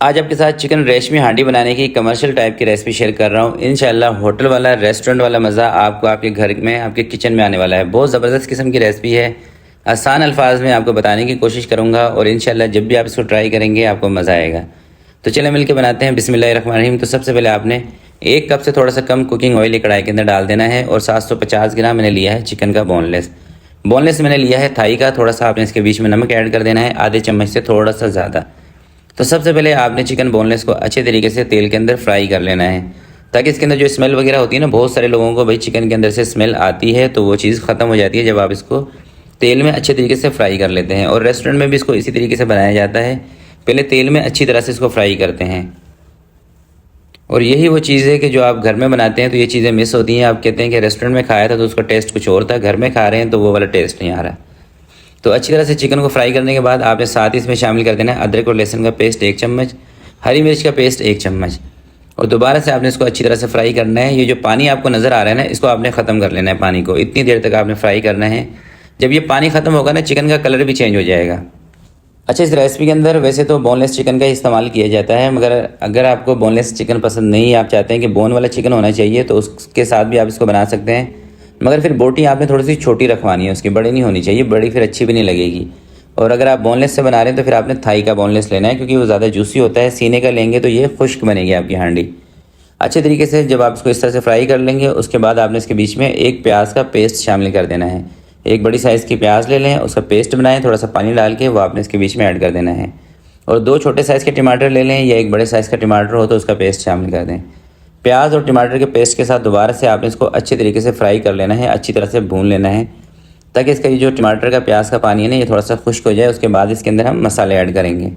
आज आपके साथ चिकन रेशमी हांडी बनाने की कमर्शियल टाइप की रेसिपी शेयर कर रहा हूँ। इंशाल्लाह होटल वाला रेस्टोरेंट वाला मज़ा आपको आपके घर में आपके किचन में आने वाला है। बहुत ज़बरदस्त किस्म की रेसिपी है। आसान अल्फाज में आपको बताने की कोशिश करूँगा और इंशाल्लाह जब भी आप इसको ट्राई करेंगे आपको मज़ा आएगा। तो चलें मिलकर बनाते हैं। बिस्मिल्लाहिर्रहमानिर्रहीम। तो सबसे पहले आपने 1 कप से थोड़ा सा कम कुकिंग ऑयल कढ़ाई के अंदर डाल देना है और 750 ग्राम मैंने लिया है चिकन का बोनलेस मैंने लिया है थाई का। थोड़ा सा आपने इसके बीच में नमक ऐड कर देना है, आधे चम्मच से थोड़ा सा ज़्यादा। तो सबसे पहले आपने चिकन बोनलेस को अच्छे तरीके से तेल के अंदर फ्राई कर लेना है ताकि इसके अंदर जो स्मेल वगैरह होती है ना, बहुत सारे लोगों को भाई चिकन के अंदर से स्मेल आती है, तो वो चीज़ ख़त्म हो जाती है जब आप इसको तेल में अच्छे तरीके से फ्राई कर लेते हैं। और रेस्टोरेंट में भी इसको इसी तरीके से बनाया जाता है, पहले तेल में अच्छी तरह से इसको फ्राई करते हैं। और यही वो चीज़ है कि जो आप घर में बनाते हैं तो ये चीज़ें मिस होती हैं। आप कहते हैं कि रेस्टोरेंट में खाया था तो उसका टेस्ट कुछ और था, घर में खा रहे हैं तो वो वाला टेस्ट नहीं आ रहा। तो अच्छी तरह से चिकन को फ्राई करने के बाद आपने साथ ही इसमें शामिल कर देना है अदरक और लहसुन का पेस्ट 1 चम्मच, हरी मिर्च का पेस्ट 1 चम्मच। और दोबारा से आपने इसको अच्छी तरह से फ्राई करना है। ये जो पानी आपको नज़र आ रहा है ना, इसको आपने ख़त्म कर लेना है। पानी को इतनी देर तक आपने फ्राई करना है। जब ये पानी ख़त्म होगा ना, चिकन का कलर भी चेंज हो जाएगा। अच्छा, इस रेसिपी के अंदर वैसे तो बोनलेस चिकन का इस्तेमाल किया जाता है, मगर अगर आपको बोनलेस चिकन पसंद नहीं, आप चाहते हैं कि बोन वाला चिकन होना चाहिए, तो उसके साथ भी आप इसको बना सकते हैं। मगर फिर बोटी आपने थोड़ी सी छोटी रखवानी है, उसकी बड़ी नहीं होनी चाहिए, बड़ी फिर अच्छी भी नहीं लगेगी। और अगर आप बोनलेस से बना रहे हैं तो फिर आपने थाई का बोनलेस लेना है, क्योंकि वो ज़्यादा जूसी होता है। सीने का लेंगे तो ये खुश्क बनेगी आपकी हांडी। अच्छे तरीके से जब आप इसको इस तरह से फ्राई कर लेंगे, उसके बाद आपने इसके बीच में 1 प्याज का पेस्ट शामिल कर देना है। एक बड़ी साइज़ की प्याज ले लें, उसका पेस्ट बनाएं, थोड़ा सा पानी डाल के वो आपने इसके बीच में ऐड कर देना है। और 2 छोटे साइज़ के टमाटर ले लें या 1 बड़े साइज़ का टमाटर हो तो उसका पेस्ट शामिल कर दें। प्याज और टमाटर के पेस्ट के साथ दोबारा से आपने इसको अच्छे तरीके से फ्राई कर लेना है, अच्छी तरह से भून लेना है ताकि इसका ये जो टमाटर का प्याज का पानी है ना, ये थोड़ा सा खुश्क हो जाए। उसके बाद इसके अंदर हम मसाले ऐड करेंगे।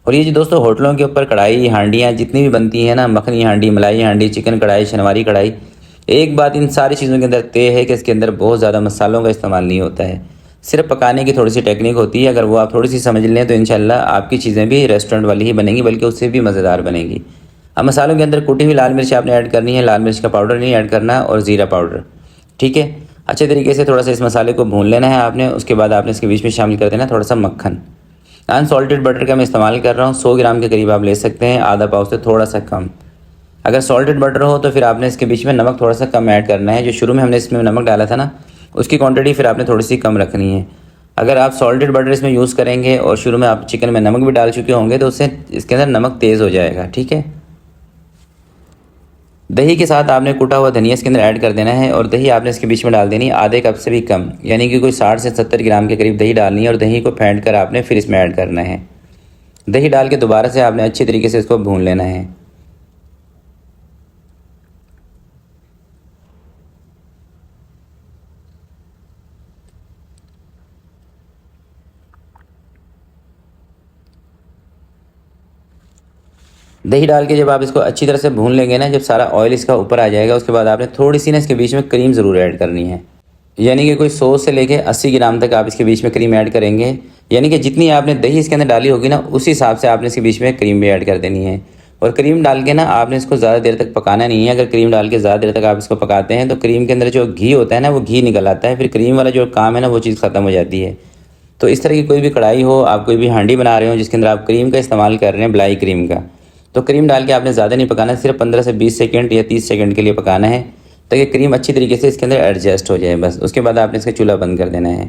और ये जो दोस्तों होटलों के ऊपर कढ़ाई हांडियाँ जितनी भी बनती हैं ना, मखनी हांडी, मलाई हांडी, चिकन कढ़ाई, शनवारी कढ़ाई, एक बात इन सारी चीज़ों के अंदर तय है कि इसके अंदर बहुत ज़्यादा मसालों का इस्तेमाल नहीं होता है। सिर्फ पकाने की थोड़ी सी टेक्निक होती है। अगर वो आप थोड़ी सी समझ लें तो इंशाल्लाह आपकी चीज़ें भी रेस्टोरेंट वाली ही बनेंगी, बल्कि उससे भी मज़ेदार बनेंगी। अब मसालों के अंदर कुटी हुई लाल मिर्च आपने ऐड करनी है, लाल मिर्च का पाउडर नहीं ऐड करना, और ज़ीरा पाउडर। ठीक है, अच्छे तरीके से थोड़ा सा इस मसाले को भून लेना है आपने। उसके बाद आपने इसके बीच में शामिल कर देना थोड़ा सा मक्खन। अनसॉल्टेड बटर का मैं इस्तेमाल कर रहा हूँ, 100 ग्राम के करीब आप ले सकते हैं, आधा पाव से थोड़ा सा कम। अगर सॉल्टेड बटर हो तो फिर आपने इसके बीच में नमक थोड़ा सा कम ऐड करना है। जो शुरू में हमने इसमें नमक डाला था ना, उसकी क्वांटिटी फिर आपने थोड़ी सी कम रखनी है। अगर आप सॉल्टेड बटर इसमें यूज़ करेंगे और शुरू में आप चिकन में नमक भी डाल चुके होंगे तो उससे इसके अंदर नमक तेज़ हो जाएगा। ठीक है, दही के साथ आपने कूटा हुआ धनिया इसके अंदर ऐड कर देना है। और दही आपने इसके बीच में डाल देनी है आधे कप से भी कम, यानी कि कोई 60 से 70 ग्राम के करीब दही डालनी है। और दही को फेंट कर आपने फिर इसमें ऐड करना है। दही डाल के दोबारा से आपने अच्छी तरीके से इसको भून लेना है। दही डाल के जब आप इसको अच्छी तरह से भून लेंगे ना, जब सारा ऑयल इसका ऊपर आ जाएगा, उसके बाद आपने थोड़ी सी ना इसके बीच में क्रीम ज़रूर ऐड करनी है। यानी कि कोई 100 से लेके 80 ग्राम तक आप इसके बीच में क्रीम ऐड करेंगे। यानी कि जितनी आपने दही इसके अंदर डाली होगी ना, उस हिसाब से आपने इसके बीच में क्रीम भी ऐड कर देनी है। और क्रीम डाल के ना आपने इसको ज़्यादा देर तक पकाना नहीं है। अगर क्रीम डाल के ज़्यादा देर तक आप इसको पकाते हैं तो क्रीम के अंदर जो घी होता है ना, वो घी निकल आता है। फिर क्रीम वाला जो काम है ना, वो चीज़ ख़त्म हो जाती है। तो इस तरह की कोई भी कढ़ाई हो, आप कोई भी हांडी बना रहे हो जिसके अंदर आप क्रीम का इस्तेमाल कर रहे हैं, मलाई क्रीम का, तो क्रीम डाल के आपने ज़्यादा नहीं पकाना, सिर्फ 15 से 20 सेकंड या 30 सेकंड के लिए पकाना है ताकि क्रीम अच्छी तरीके से इसके अंदर एडजस्ट हो जाए बस। उसके बाद आपने इसका चूल्हा बंद कर देना है।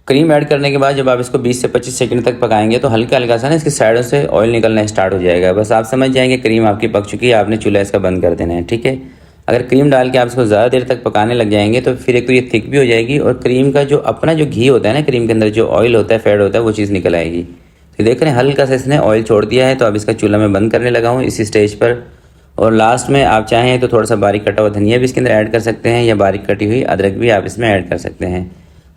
क्रीम ऐड करने के बाद जब आप इसको 20 से 25 सेकंड तक पकाएंगे तो हल्का हल्का सा ना इसकी साइडों से ऑयल निकलना स्टार्ट हो जाएगा। बस आप समझ जाएंगे क्रीम आपकी पक चुकी है, आपने चूल्हा इसका बंद कर देना है। ठीक है, अगर क्रीम डाल के आप इसको ज़्यादा देर तक पकाने लग जाएंगे तो फिर एक तो ये थिक भी हो जाएगी, और क्रीम का जो अपना जो घी होता है ना, क्रीम के अंदर जो ऑयल होता है, फैट होता है, वो चीज़ निकल आएगी। तो देख रहे हैं हल्का सा इसने ऑयल छोड़ दिया है। तो अब इसका चूल्हा मैं बंद करने लगा हूँ इसी स्टेज पर। और लास्ट में आप चाहें तो थोड़ा सा बारीक कटा हुआ धनिया भी इसके अंदर ऐड कर सकते हैं, या बारीक कटी हुई अदरक भी आप इसमें ऐड कर सकते हैं।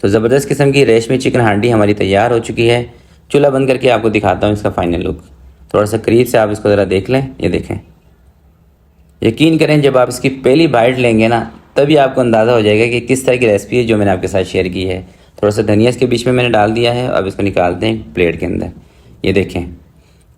तो ज़बरदस्त किस्म की रेशमी चिकन हांडी हमारी तैयार हो चुकी है। चूल्हा बंद करके आपको दिखाता हूँ इसका फाइनल लुक। थोड़ा सा करीब से आप इसको ज़रा देख लें, ये देखें। यकीन करें जब आप इसकी पहली बाइट लेंगे ना, तभी आपको अंदाज़ा हो जाएगा कि किस तरह की रेसिपी है जो मैंने आपके साथ शेयर की है। थोड़ा सा धनिया इसके बीच में मैंने डाल दिया है। अब इसको निकालते हैं प्लेट के अंदर। ये देखें,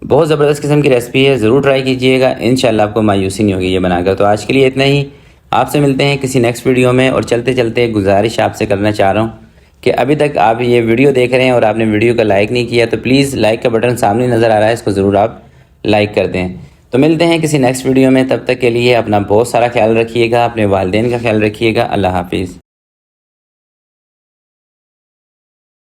बहुत ज़बरदस्त किस्म की रेसिपी है, ज़रूर ट्राई कीजिएगा। इंशाल्लाह आपको मायूसी नहीं होगी ये बनाकर। तो आज के लिए इतना ही, आपसे मिलते हैं किसी नेक्स्ट वीडियो में। और चलते चलते एक गुजारिश आपसे करना चाह रहा हूँ कि अभी तक आप ये वीडियो देख रहे हैं और आपने वीडियो को लाइक नहीं किया, तो प्लीज़ लाइक का बटन सामने नज़र आ रहा है, इसको ज़रूर आप लाइक कर दें। तो मिलते हैं किसी नेक्स्ट वीडियो में, तब तक के लिए अपना बहुत सारा ख्याल रखिएगा, अपने वालिदैन का ख्याल रखिएगा। अल्लाह हाफिज़।